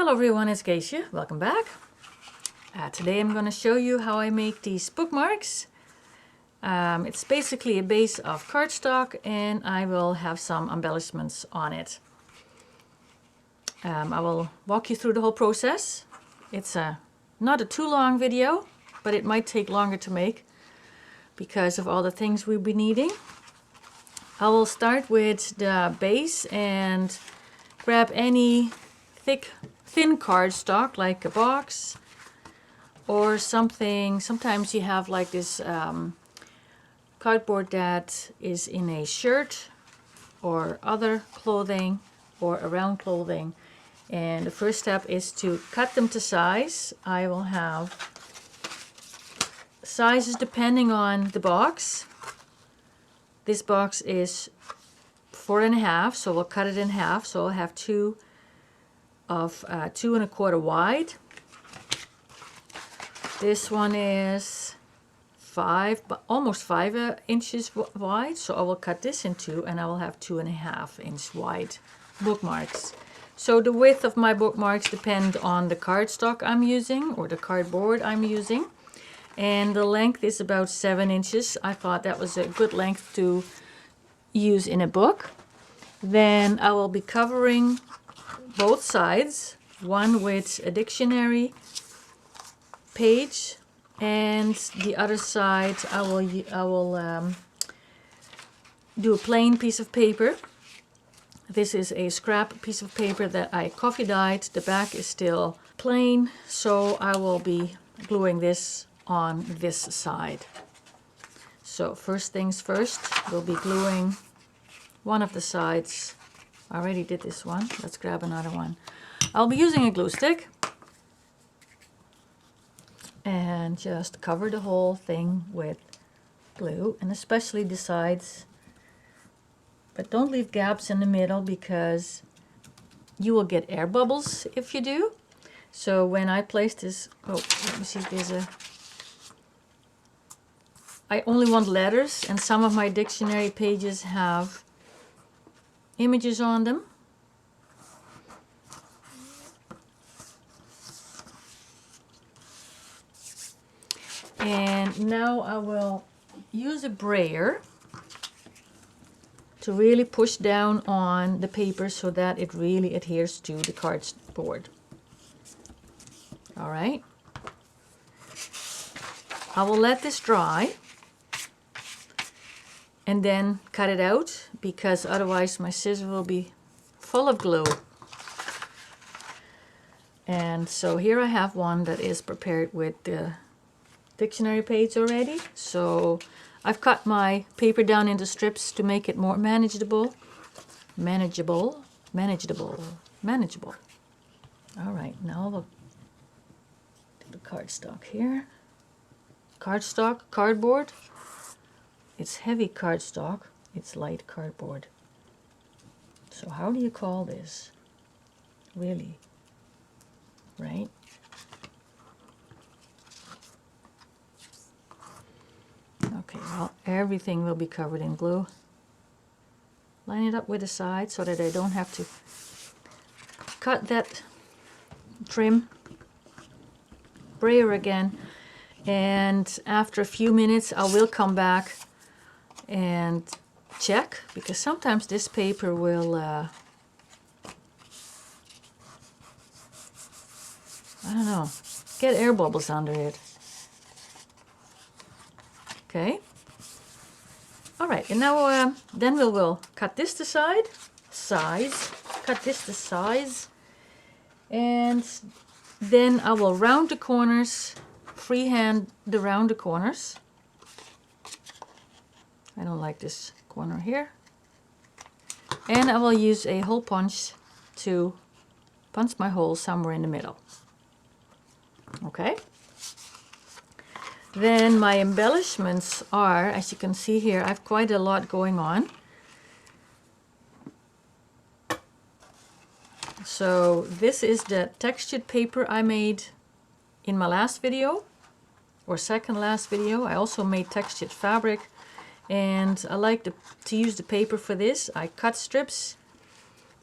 Hello everyone, it's Geisha. Welcome back. Today I'm going to show you how I make these bookmarks. It's basically a base of cardstock and I will have some embellishments on it. I will walk you through the whole process. It's not a too long video, but it might take longer to make because of all the things we'll be needing. I will start with the base and grab any thin cardstock like a box or something. Sometimes you have like this cardboard that is in a shirt or other clothing or around clothing, and the first step is to cut them to size. I will have sizes depending on the box. This box is 4.5, so we'll cut it in half. So I'll have two of 2 1/4 wide. This one is almost 5 inches wide, so I will cut this in two and I will have 2.5 inch wide bookmarks. So the width of my bookmarks depend on the cardstock I'm using or the cardboard I'm using, and the length is about 7 inches. I thought that was a good length to use in a book. Then I will be covering both sides, one with a dictionary page and the other side I will do a plain piece of paper. This is a scrap piece of paper that I coffee dyed. The back is still plain, so I will be gluing this on this side. So first things first, we'll be gluing one of the sides. I already did this one. Let's grab another one. I'll be using a glue stick and just cover the whole thing with glue, and especially the sides. But don't leave gaps in the middle because you will get air bubbles if you do. So when I place this, let me see if there's a... I only want letters, and some of my dictionary pages have images on them. And now I will use a brayer to really push down on the paper so that it really adheres to the cardboard. All right. I will let this dry and then cut it out, because otherwise my scissors will be full of glue. And so here I have one that is prepared with the dictionary page already. So I've cut my paper down into strips to make it more manageable. Manageable. All right, now we'll do the cardstock here. Cardboard. It's heavy cardstock, it's light cardboard. So how do you call this? Really? Right? Okay, well, everything will be covered in glue. Line it up with the side so that I don't have to cut that trim. Brayer again. And after a few minutes I will come back and check, because sometimes this paper will I don't know, get air bubbles under it. Okay. All right, and now then we will cut this to cut this to size, and then I will round the corners, freehand around the corners. I don't like this corner here. And I will use a hole punch to punch my hole somewhere in the middle. Okay. Then my embellishments are, as you can see here, I have quite a lot going on. So this is the textured paper I made in my last video, or second last video. I also made textured fabric, and I like to use the paper for this. I cut strips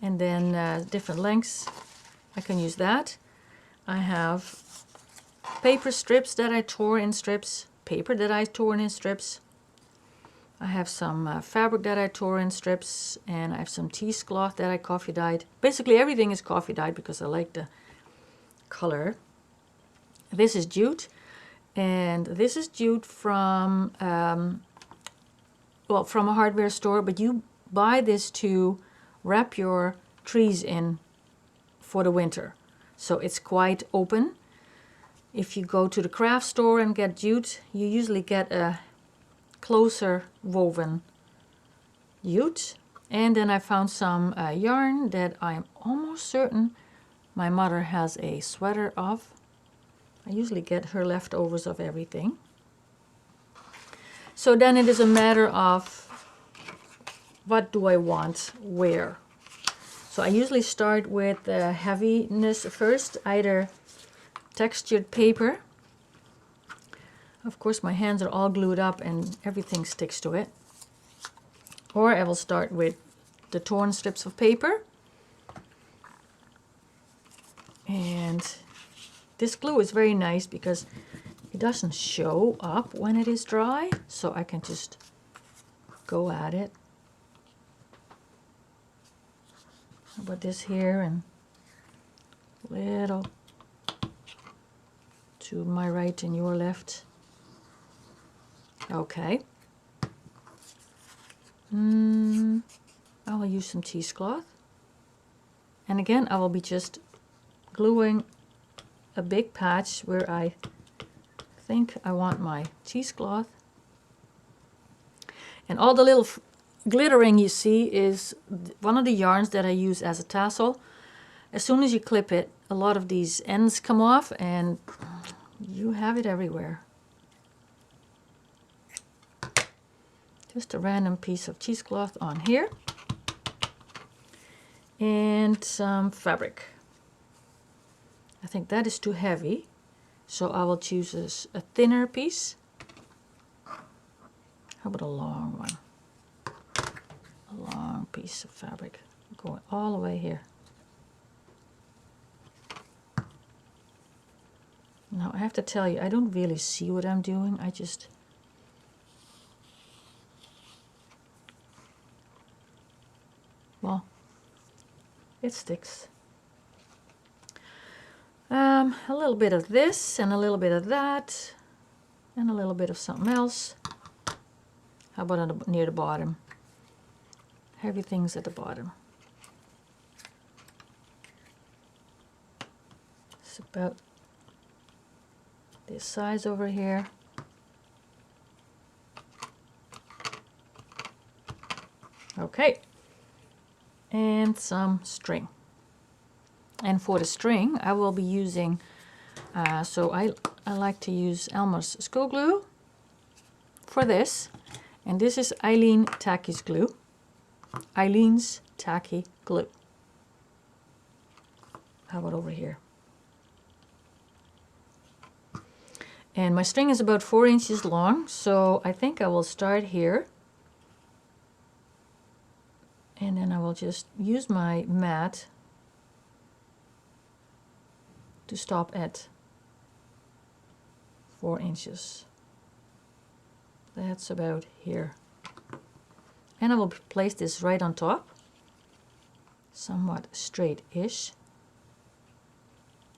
and then different lengths I can use that. I have paper strips that I tore in strips, paper that I tore in strips. I have some fabric that I tore in strips, and I have some cheesecloth that I coffee dyed. Basically everything is coffee dyed because I like the color. This is jute, and this is jute from well, from a hardware store, but you buy this to wrap your trees in for the winter. So it's quite open. If you go to the craft store and get jute, you usually get a closer woven jute. And then I found some yarn that I'm almost certain my mother has a sweater of. I usually get her leftovers of everything. So then it is a matter of what do I want where. So I usually start with the heaviness first, either textured paper. Of course my hands are all glued up and everything sticks to it. Or I will start with the torn strips of paper. And this glue is very nice because it doesn't show up when it is dry, so I can just go at it. How about this here, and little to my right and your left. Okay. I will use some cheesecloth. And again, I will be just gluing a big patch where I think I want my cheesecloth. And all the little glittering you see is one of the yarns that I use as a tassel. As soon as you clip it, a lot of these ends come off and you have it everywhere. Just a random piece of cheesecloth on here. And some fabric. I think that is too heavy, so I will choose a thinner piece. How about a long one? A long piece of fabric going all the way here. Now I have to tell you, I don't really see what I'm doing. I just well, it sticks. A little bit of this and a little bit of that and a little bit of something else. How about near the bottom? Everything's at the bottom. It's about this size over here. Okay. And some string. And for the string, I will be using, so I like to use Elmer's school glue for this. And this is Eileen Tacky's glue. Eileen's Tacky glue. How about over here? And my string is about 4 inches long, so I think I will start here. And then I will just use my mat to stop at 4 inches. That's about here. And I will place this right on top, somewhat straight-ish.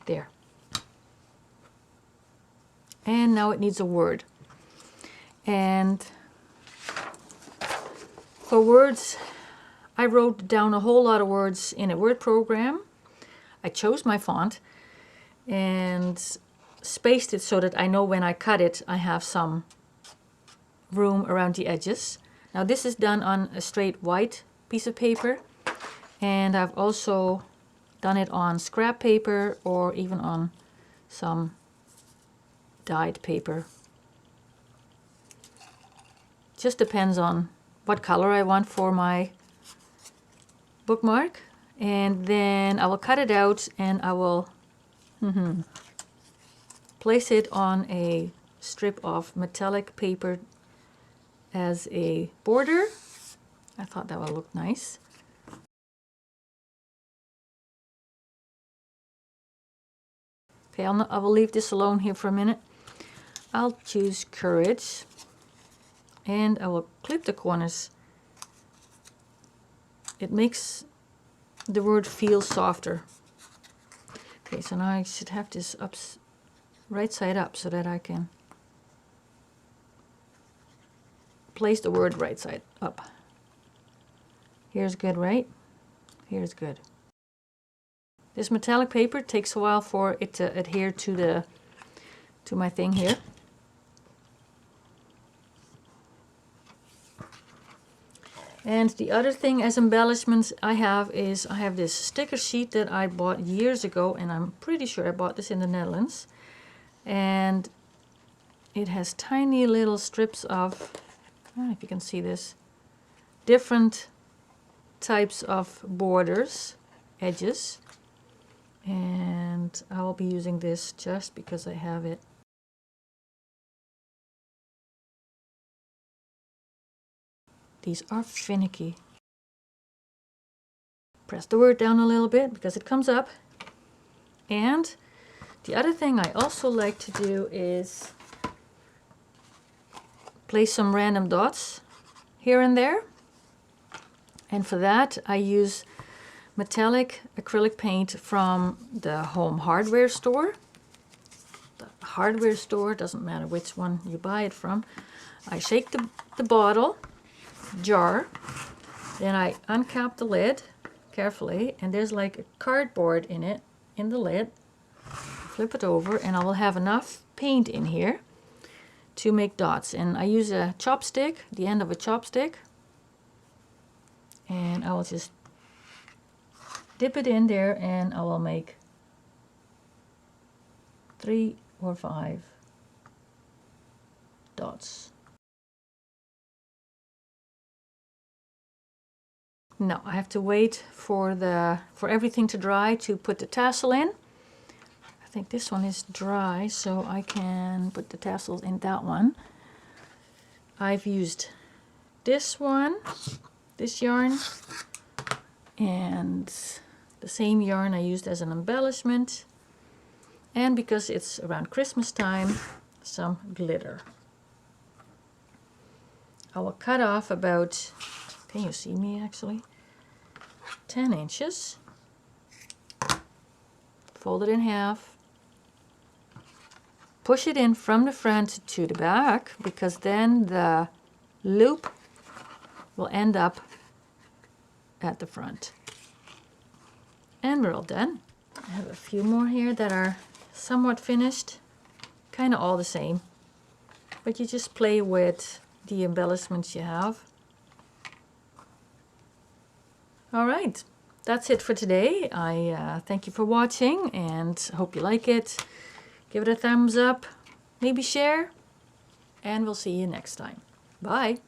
There. And now it needs a word. And for words, I wrote down a whole lot of words in a word program. I chose my font and spaced it so that I know when I cut it, I have some room around the edges. Now this is done on a straight white piece of paper, and I've also done it on scrap paper or even on some dyed paper. Just depends on what color I want for my bookmark. And then I will cut it out and I will place it on a strip of metallic paper as a border. I thought that would look nice. Okay, I will leave this alone here for a minute. I'll choose Courage, and I will clip the corners. It makes the word feel softer. Okay, so now I should have this right side up so that I can place the word right side up. Here's good, right? Here's good. This metallic paper takes a while for it to adhere to my thing here. And the other thing as embellishments I have this sticker sheet that I bought years ago, and I'm pretty sure I bought this in the Netherlands. And it has tiny little strips of, I don't know if you can see this, different types of borders, edges. And I'll be using this just because I have it. These are finicky. Press the word down a little bit because it comes up. And the other thing I also like to do is place some random dots here and there. And for that I use metallic acrylic paint from the home hardware store. The hardware store, doesn't matter which one you buy it from. I shake the bottle jar, then I uncap the lid carefully, and there's like a cardboard in it, in the lid. Flip it over and I will have enough paint in here to make dots. And I use a chopstick, the end of a chopstick, and I will just dip it in there and I will make 3 or 5 dots. Now I have to wait for everything to dry to put the tassel in. I think this one is dry, so I can put the tassels in that one. I've used this one, this yarn, and the same yarn I used as an embellishment. And because it's around Christmas time, some glitter. I will cut off about, can you see me actually? 10 inches. Fold it in half. Push it in from the front to the back, because then the loop will end up at the front. And we're all done. I have a few more here that are somewhat finished, kind of all the same, but you just play with the embellishments you have. All right, that's it for today. I thank you for watching and hope you like it. Give it a thumbs up, maybe share, and we'll see you next time. Bye.